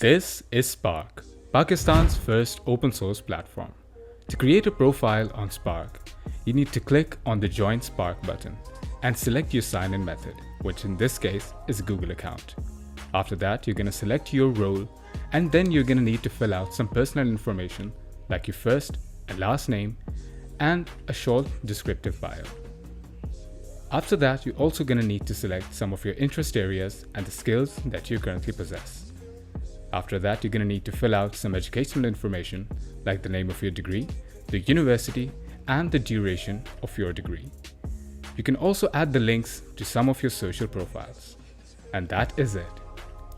This is Spark, Pakistan's first open source platform. To create a profile on Spark, you need to click on the Join Spark button and select your sign-in method, which in this case is a Google account. After that, you're going to select your role, and then you're going to need to fill out some personal information like your first and last name and a short descriptive bio. After that, you're also going to need to select some of your interest areas and the skills that you currently possess. After that, you're going to need to fill out some educational information like the name of your degree, the university, and the duration of your degree. You can also add the links to some of your social profiles. And that is it.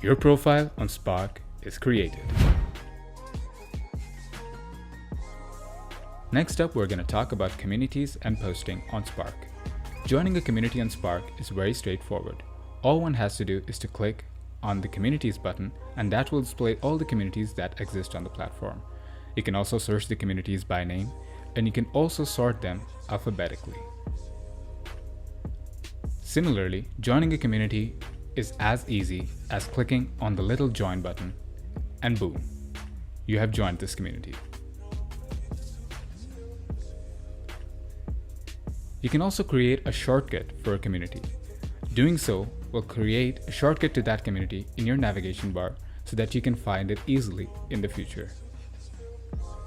Your profile on Spark is created. Next up, we're going to talk about communities and posting on Spark. Joining a community on Spark is very straightforward. All one has to do is to click on the communities button, and that will display all the communities that exist on the platform. You can also search the communities by name, and you can also sort them alphabetically. Similarly, joining a community is as easy as clicking on the little join button, and boom, you have joined this community. You can also create a shortcut for a community. Doing so will create a shortcut to that community in your navigation bar so that you can find it easily in the future.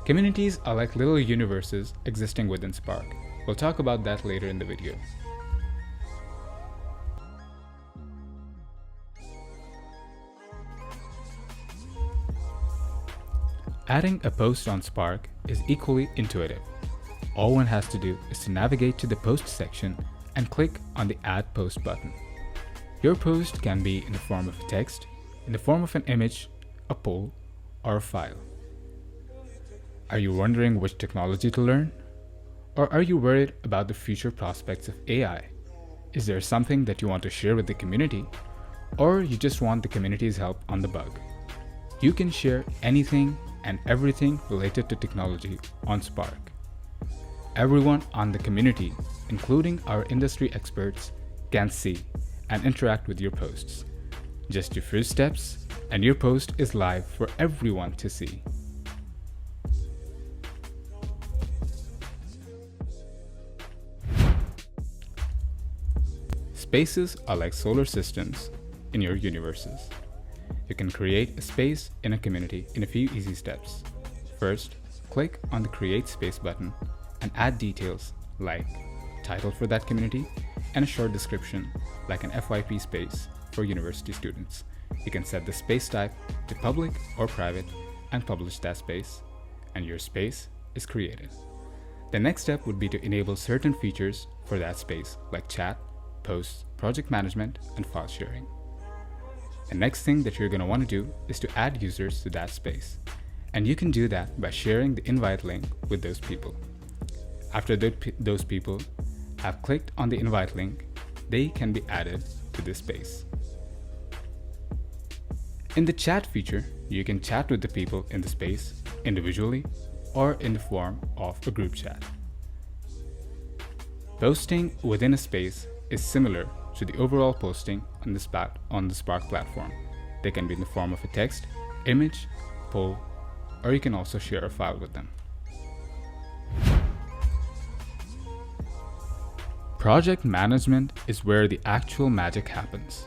Communities are like little universes existing within Spark. We'll talk about that later in the video. Adding a post on Spark is equally intuitive. All one has to do is to navigate to the post section and click on the Add Post button. Your post can be in the form of a text, in the form of an image, a poll, or a file. Are you wondering which technology to learn? Or are you worried about the future prospects of AI? Is there something that you want to share with the community? Or you just want the community's help on the bug? You can share anything and everything related to technology on Spark. Everyone on the community, including our industry experts, can see and interact with your posts. Just your first steps, and your post is live for everyone to see. Spaces are like solar systems in your universes. You can create a space in a community in a few easy steps. First, click on the Create Space button and add details like title for that community and a short description like an FYP space for university students. You can set the space type to public or private and publish that space, and your space is created. The next step would be to enable certain features for that space like chat, posts, project management, and file sharing. The next thing that you're going to want to do is to add users to that space, and you can do that by sharing the invite link with those people. After those people have clicked on the invite link, they can be added to this space. In the chat feature, you can chat with the people in the space individually or in the form of a group chat. Posting within a space is similar to the overall posting on the Spark platform. They can be in the form of a text, image, poll, or you can also share a file with them. Project management is where the actual magic happens.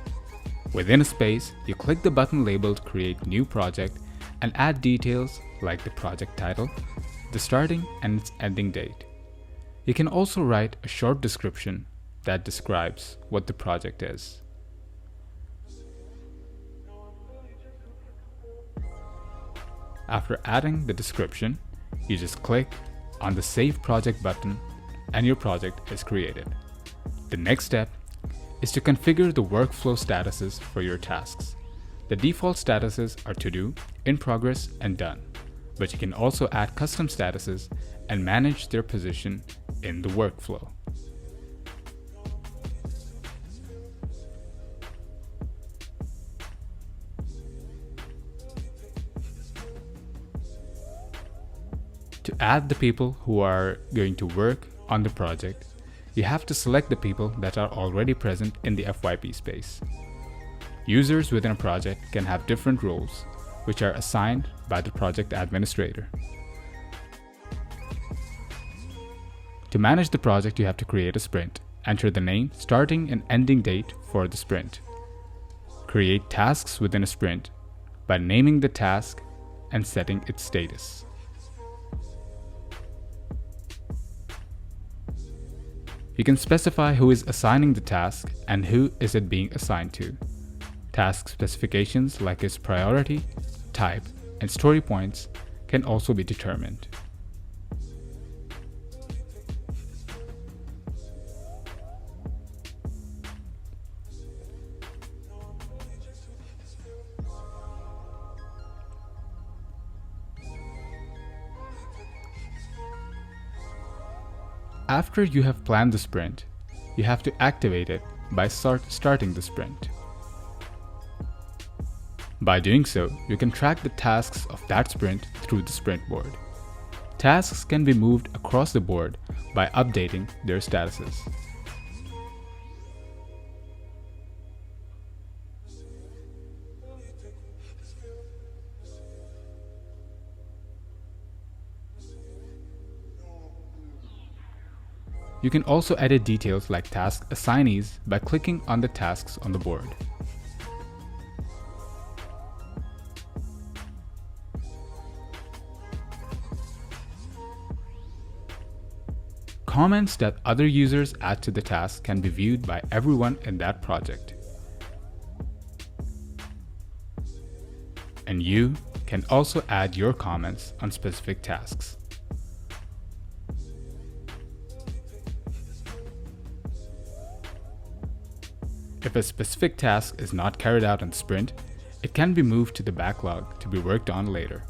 Within a space, you click the button labeled Create New Project and add details like the project title, the starting and its ending date. You can also write a short description that describes what the project is. After adding the description, you just click on the Save Project button and your project is created. The next step is to configure the workflow statuses for your tasks. The default statuses are to do, in progress, and done, but you can also add custom statuses and manage their position in the workflow. To add the people who are going to work on the project, you have to select the people that are already present in the FYP space. Users within a project can have different roles, which are assigned by the project administrator. To manage the project, you have to create a sprint. Enter the name, starting and ending date for the sprint. Create tasks within a sprint by naming the task and setting its status. You can specify who is assigning the task and who is it being assigned to. Task specifications like its priority, type, and story points can also be determined. After you have planned the sprint, you have to activate it by starting the sprint. By doing so, you can track the tasks of that sprint through the sprint board. Tasks can be moved across the board by updating their statuses. You can also edit details like task assignees by clicking on the tasks on the board. Comments that other users add to the task can be viewed by everyone in that project. And you can also add your comments on specific tasks. If a specific task is not carried out in the sprint, it can be moved to the backlog to be worked on later.